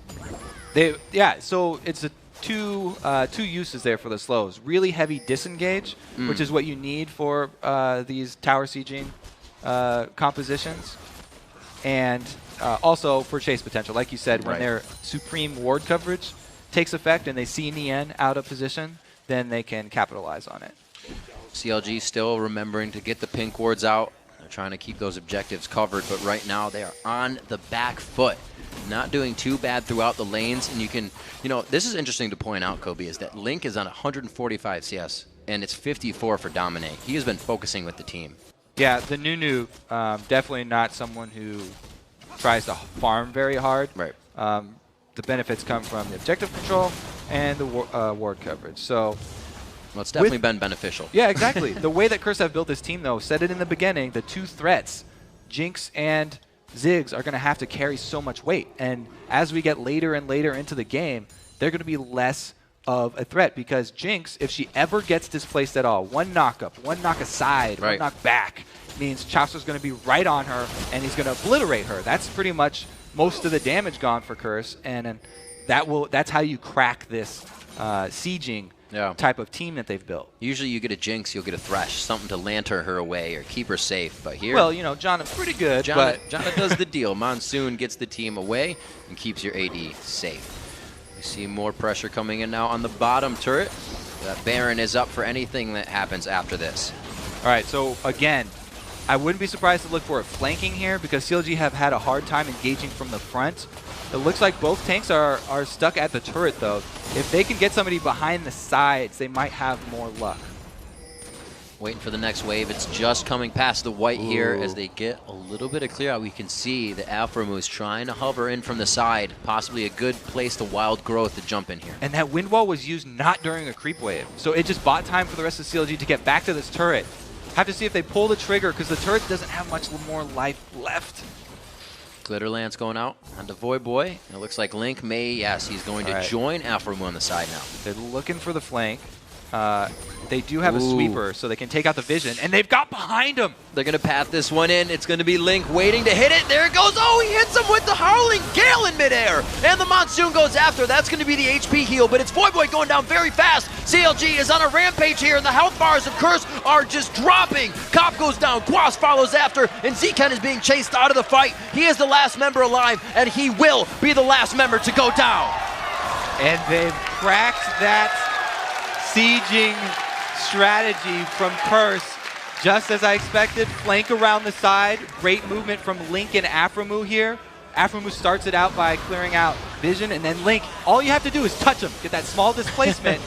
So it's two uses there for the slows. Really heavy disengage, which is what you need for these tower sieging compositions, and also for chase potential. Like you said, when their supreme ward coverage takes effect and they see Nien out of position, then they can capitalize on it. CLG still remembering to get the pink wards out. They're trying to keep those objectives covered, but right now they are on the back foot. Not doing too bad throughout the lanes, and you can, this is interesting to point out, Kobe, is that Link is on 145 CS, and it's 54 for Dominate. He has been focusing with the team. Yeah, the Nunu, definitely not someone who tries to farm very hard. Right. The benefits come from the objective control and the ward coverage. So, well, it's definitely been beneficial. Yeah, exactly. The way that Curse have built this team, though, said it in the beginning, the two threats, Jinx and Ziggs, are going to have to carry so much weight. And as we get later and later into the game, they're going to be less of a threat because Jinx, if she ever gets displaced at all, one knock up, one knock aside, one knock back, means Chaucer's going to be right on her and he's going to obliterate her. That's pretty much most of the damage gone for Curse, and that's how you crack this sieging type of team that they've built. Usually you get a Jinx, you'll get a Thresh, something to lantern her away or keep her safe. But here, well, Janna's pretty good. Janna does the deal. Monsoon gets the team away and keeps your AD safe. We see more pressure coming in now on the bottom turret. That Baron is up for anything that happens after this. All right, so again, I wouldn't be surprised to look for a flanking here because CLG have had a hard time engaging from the front. It looks like both tanks are stuck at the turret, though. If they can get somebody behind the sides, they might have more luck. Waiting for the next wave. It's just coming past the white here as they get a little bit of clear out. We can see the Alpha Moose trying to hover in from the side. Possibly a good place to wild growth to jump in here. And that wind wall was used not during a creep wave. So it just bought time for the rest of CLG to get back to this turret. Have to see if they pull the trigger because the turret doesn't have much more life left. Glitterlance going out onto Void Boy. It looks like Link may, yes, he's going to join Alpha Moon on the side now. They're looking for the flank. They do have a sweeper, so they can take out the vision, and they've got behind him. They're going to path this one in. It's going to be Link waiting to hit it. There it goes. Oh, he hits him with the Howling Gale in midair. And the Monsoon goes after. That's going to be the HP heal, but it's Void Boy going down very fast. CLG is on a rampage here, and the health bars of Curse are just dropping. Cop goes down. Quas follows after, and Zken is being chased out of the fight. He is the last member alive, and he will be the last member to go down. And they've cracked that sieging strategy from Curse. Just as I expected, flank around the side. Great movement from Link and Aphromoo here. Aphromoo starts it out by clearing out vision, and then Link, all you have to do is touch him. Get that small displacement.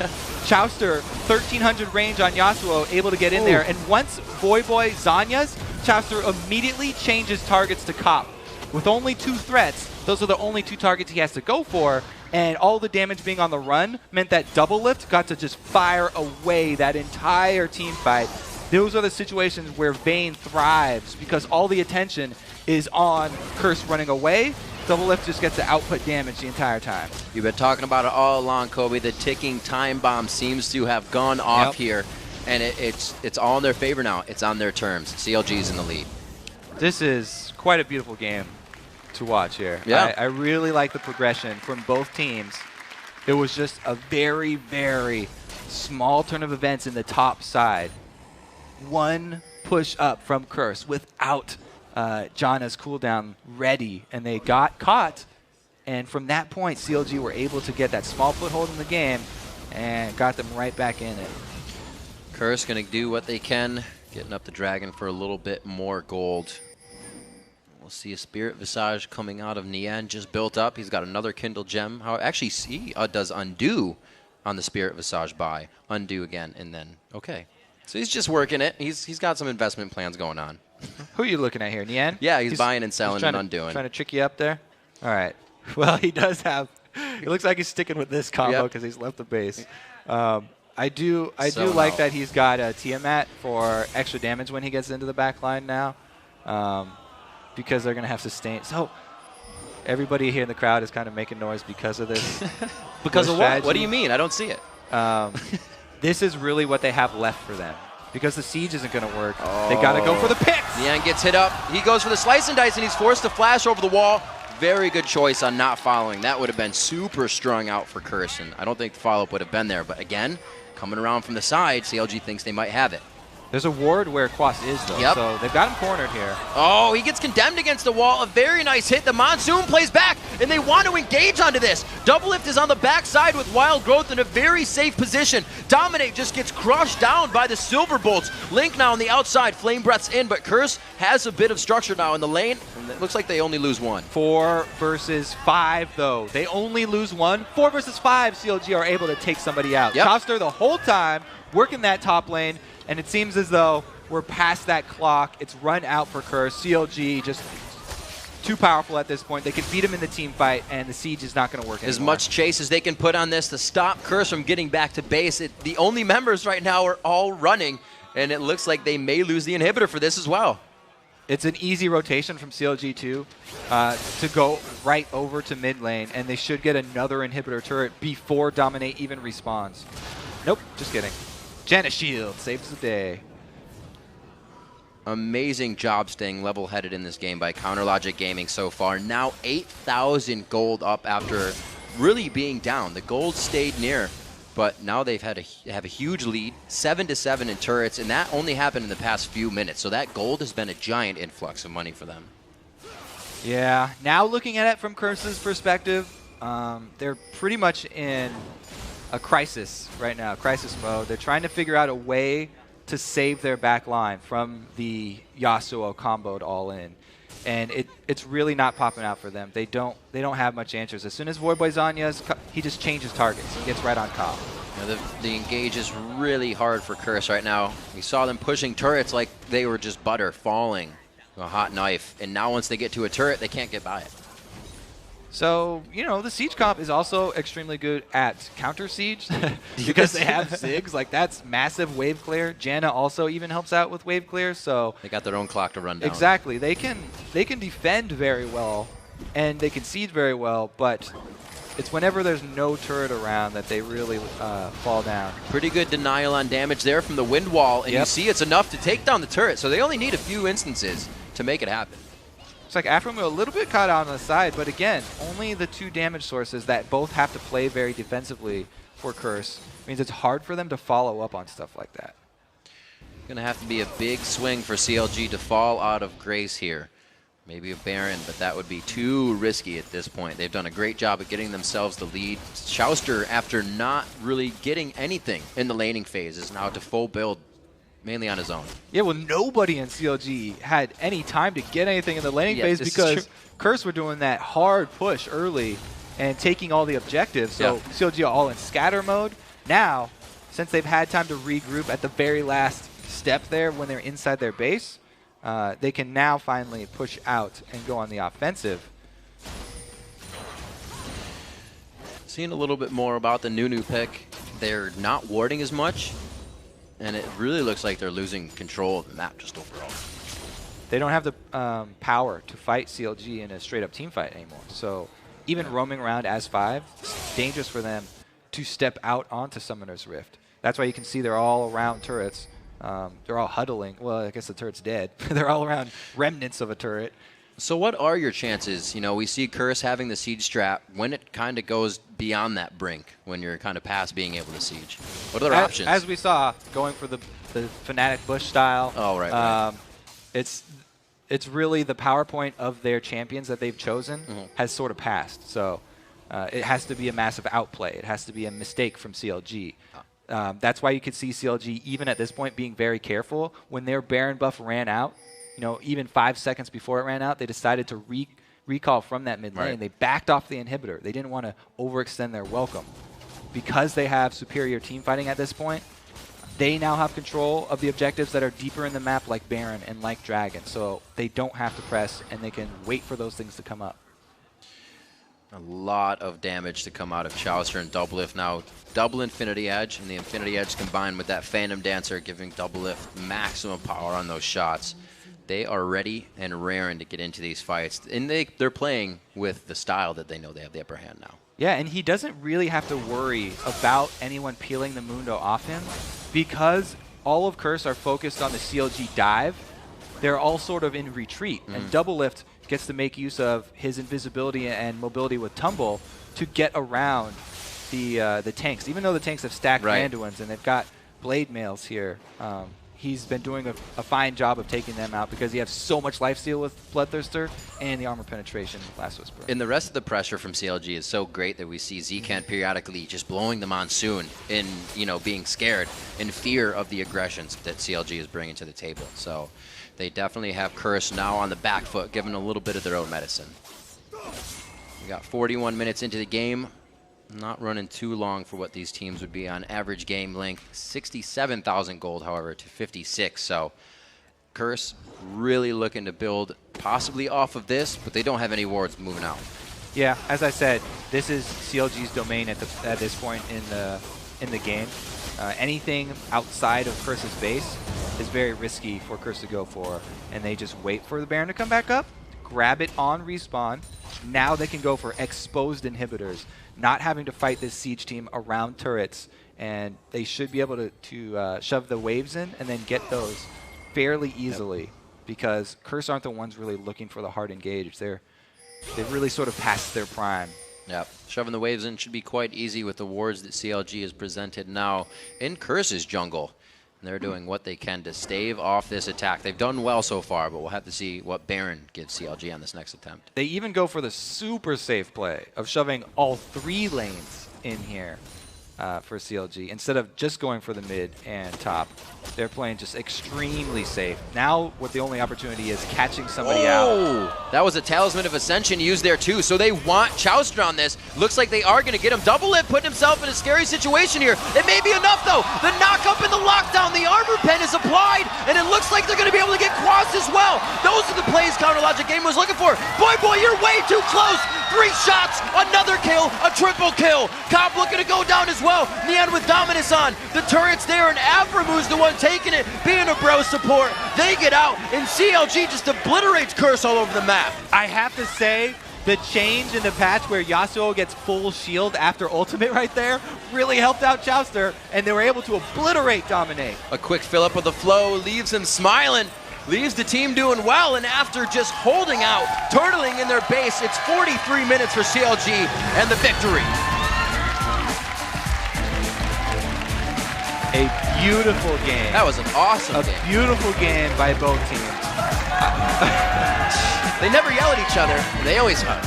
Chauster, 1300 range on Yasuo, able to get in there. And once Void Boy Zanya's, Chauster immediately changes targets to Cop. With only two threats, those are the only two targets he has to go for. And all the damage being on the run meant that Double Lift got to just fire away that entire team fight. Those are the situations where Vayne thrives because all the attention is on Curse running away. Double Lift just gets to output damage the entire time. You've been talking about it all along, Kobe. The ticking time bomb seems to have gone off here, and it's all in their favor now. It's on their terms. CLG's in the lead. This is quite a beautiful game to watch here. Yeah. I really like the progression from both teams. It was just a very, very small turn of events in the top side. One push up from Curse without Janna's cooldown ready, and they got caught. And from that point, CLG were able to get that small foothold in the game and got them right back in it. Curse going to do what they can, getting up the Dragon for a little bit more gold. We'll see a Spirit Visage coming out of Nien, just built up. He's got another Kindle Gem. Actually, he does undo on the Spirit Visage buy. Undo again, and then, okay. So he's just working it. He's got some investment plans going on. Who are you looking at here, Nien? Yeah, he's buying and selling and undoing. Trying to trick you up there? All right. Well, he does have, it looks like he's sticking with this combo because he's left the base. I do like that he's got a Tiamat for extra damage when he gets into the back line now. Because they're going to have sustain. So everybody here in the crowd is kind of making noise because of this. Because of what? What do you mean? I don't see it. This is really what they have left for them. Because the siege isn't going to work. They got to go for the picks. Nien gets hit up. He goes for the slice and dice, and he's forced to flash over the wall. Very good choice on not following. That would have been super strung out for Curse, and I don't think the follow-up would have been there. But again, coming around from the side, CLG thinks they might have it. There's a ward where Quas is, though, so they've got him cornered here. Oh, he gets condemned against the wall. A very nice hit. The Monsoon plays back, and they want to engage onto this. Doublelift is on the backside with Wild Growth in a very safe position. Dominate just gets crushed down by the Silver Bolts. Link now on the outside. Flame Breath's in, but Curse has a bit of structure now in the lane. And it looks like they only lose one. 4 versus 5, though. They only lose one. 4 versus 5, CLG are able to take somebody out. Chauster the whole time working that top lane. And it seems as though we're past that clock. It's run out for Curse. CLG just too powerful at this point. They can beat him in the team fight, and the siege is not going to work anymore. As much chase as they can put on this to stop Curse from getting back to base. The only members right now are all running, and it looks like they may lose the inhibitor for this as well. It's an easy rotation from CLG too to go right over to mid lane, and they should get another inhibitor turret before Dominate even respawns. Nope, just kidding. Janus Shield saves the day. Amazing job staying level-headed in this game by CounterLogic Gaming so far. Now 8,000 gold up after really being down. The gold stayed near, but now they've have a huge lead, 7-7 in turrets, and that only happened in the past few minutes. So that gold has been a giant influx of money for them. Yeah, now looking at it from Curse's perspective, they're pretty much in a crisis right now, crisis mode. They're trying to figure out a way to save their back line from the Yasuo comboed all in. And it's really not popping out for them. They don't have much answers. As soon as Void Boy's on Yas, he just changes targets. He gets right on top. Yeah, the engage is really hard for Curse right now. We saw them pushing turrets like they were just butter falling, a hot knife. And now once they get to a turret, they can't get by it. So, you know, the Siege comp is also extremely good at counter Siege because they have Ziggs. Like, that's massive wave clear. Janna also even helps out with wave clear, so... They got their own clock to run down. Exactly. They can defend very well, and they can Siege very well, but it's whenever there's no turret around that they really fall down. Pretty good denial on damage there from the wind wall, and you see it's enough to take down the turret, so they only need a few instances to make it happen. It's like Afromu a little bit caught out on the side, but again, only the 2 damage sources that both have to play very defensively for Curse means it's hard for them to follow up on stuff like that. Going to have to be a big swing for CLG to fall out of grace here. Maybe a Baron, but that would be too risky at this point. They've done a great job of getting themselves the lead. Chauster, after not really getting anything in the laning phase, is now to full build, mainly on his own. Yeah, well, nobody in CLG had any time to get anything in the laning phase because Curse were doing that hard push early and taking all the objectives. So CLG are all in scatter mode. Now, since they've had time to regroup at the very last step there when they're inside their base, they can now finally push out and go on the offensive. Seeing a little bit more about the Nunu pick. They're not warding as much. And it really looks like they're losing control of the map just overall. They don't have the power to fight CLG in a straight-up team fight anymore. So even roaming around as 5, it's dangerous for them to step out onto Summoner's Rift. That's why you can see they're all around turrets. They're all huddling. Well, I guess the turret's dead. They're all around remnants of a turret. So what are your chances? You know, we see Curse having the siege strat when it kind of goes beyond that brink, when you're kind of past being able to siege. What are their options? As we saw, going for the Fnatic Bush style. Oh, right. It's really the power point of their champions that they've chosen has sort of passed. So it has to be a massive outplay. It has to be a mistake from CLG. That's why you could see CLG, even at this point, being very careful. When their Baron buff ran out, you know, even 5 seconds before it ran out, they decided to recall from that mid lane. They backed off the inhibitor. They didn't want to overextend their welcome. Because they have superior team fighting at this point, they now have control of the objectives that are deeper in the map, like Baron and like Dragon. So they don't have to press, and they can wait for those things to come up. A lot of damage to come out of Chauster and Doublelift now. Double Infinity Edge, and the Infinity Edge combined with that Phantom Dancer giving Doublelift maximum power on those shots. They are ready and raring to get into these fights. And they're playing with the style that they know they have the upper hand now. Yeah, and he doesn't really have to worry about anyone peeling the Mundo off him because all of Curse are focused on the CLG dive. They're all sort of in retreat, and Doublelift gets to make use of his invisibility and mobility with Tumble to get around the tanks. Even though the tanks have stacked Randuins and they've got Blade Mails here, he's been doing a fine job of taking them out because he has so much lifesteal with Bloodthirster and the armor penetration with Last Whisper. And the rest of the pressure from CLG is so great that we see Zcant periodically just blowing the monsoon in, being scared in fear of the aggressions that CLG is bringing to the table. So they definitely have Curse now on the back foot, giving a little bit of their own medicine. We got 41 minutes into the game. Not running too long for what these teams would be on average game length. 67,000 gold, however, to 56. So Curse really looking to build possibly off of this, but they don't have any wards moving out. Yeah, as I said, this is CLG's domain at this point in the game. Anything outside of Curse's base is very risky for Curse to go for, and they just wait for the Baron to come back up, grab it on respawn. Now they can go for exposed inhibitors, not having to fight this siege team around turrets, and they should be able to shove the waves in and then get those fairly easily because Curse aren't the ones really looking for the hard engage. They've really sort of passed their prime. Yep, shoving the waves in should be quite easy with the wards that CLG has presented now in Curse's jungle. And they're doing what they can to stave off this attack. They've done well so far, but we'll have to see what Baron gives CLG on this next attempt. They even go for the super safe play of shoving all 3 lanes in here for CLG instead of just going for the mid and top. They're playing just extremely safe. Now what the only opportunity is catching somebody out. That was a Talisman of Ascension used there too, so they want Chowster on this. Looks like they are going to get him. Double Lip putting himself in a scary situation here. It may be enough though. The knock up in the lockdown, the armor pen is applied, and it looks like they're going to be able to get crossed as well. Those are the plays Counter Logic Game was looking for. Boy, you're way too close. 3 shots, another kill, a triple kill. Cobb looking to go down as well. Neon with Dominus on. The turret's there, and Avramu's the one taking it, being a bro support. They get out, and CLG just obliterates Curse all over the map. I have to say, the change in the patch where Yasuo gets full shield after ultimate right there really helped out Chowster, and they were able to obliterate Dominate. A quick fill up of the flow leaves him smiling. Leaves the team doing well, and after just holding out, turtling in their base, it's 43 minutes for CLG and the victory. A beautiful game. That was an awesome game. A beautiful game by both teams. They never yell at each other. They always hug.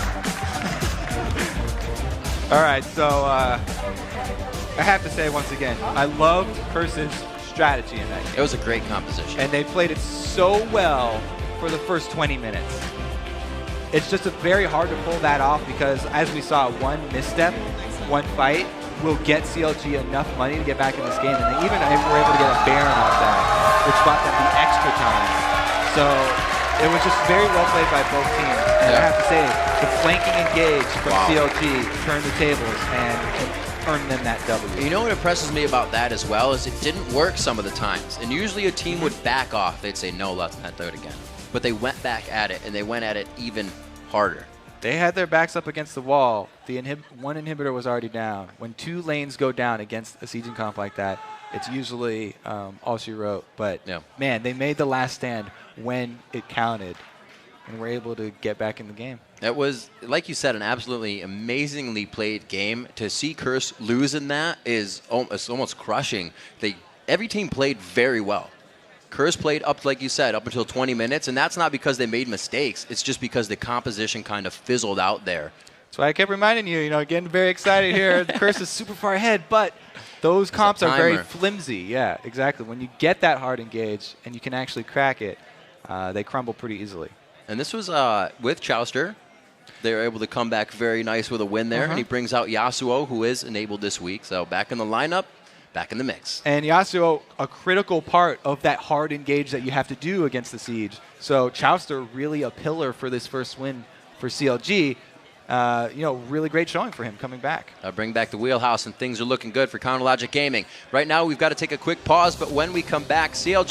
All right, so I have to say once again, I loved Curse's strategy in that game. It was a great composition. And they played it so well for the first 20 minutes. It's just very hard to pull that off because, as we saw, one misstep, one fight will get CLG enough money to get back in this game, and they even were able to get a Baron off that, which bought them the extra time. So it was just very well played by both teams. And I have to say, the flanking engage from CLG turned the tables and earned them that W. You know what impresses me about that as well is it didn't work some of the times. And usually a team would back off. They'd say, no, let's not do it again. But they went back at it, and they went at it even harder. They had their backs up against the wall. The one inhibitor was already down. When 2 lanes go down against a sieging comp like that, it's usually all she wrote. But, man, they made the last stand when it counted and were able to get back in the game. It was, like you said, an absolutely amazingly played game. To see Curse lose in that is almost crushing. Every team played very well. Curse played up, like you said, up until 20 minutes, and that's not because they made mistakes. It's just because the composition kind of fizzled out there. That's why I kept reminding you, getting very excited here. Curse is super far ahead, but those comps are very flimsy. Yeah, exactly. When you get that hard engage and you can actually crack it, they crumble pretty easily. And this was with Chowster. They were able to come back very nice with a win there, and he brings out Yasuo, who is enabled this week. So back in the lineup, back in the mix. And Yasuo, a critical part of that hard engage that you have to do against the siege. So Chowster really a pillar for this first win for CLG. Really great showing for him coming back. Bring back the wheelhouse, and things are looking good for Counter Logic Gaming. Right now, we've got to take a quick pause, but when we come back, CLG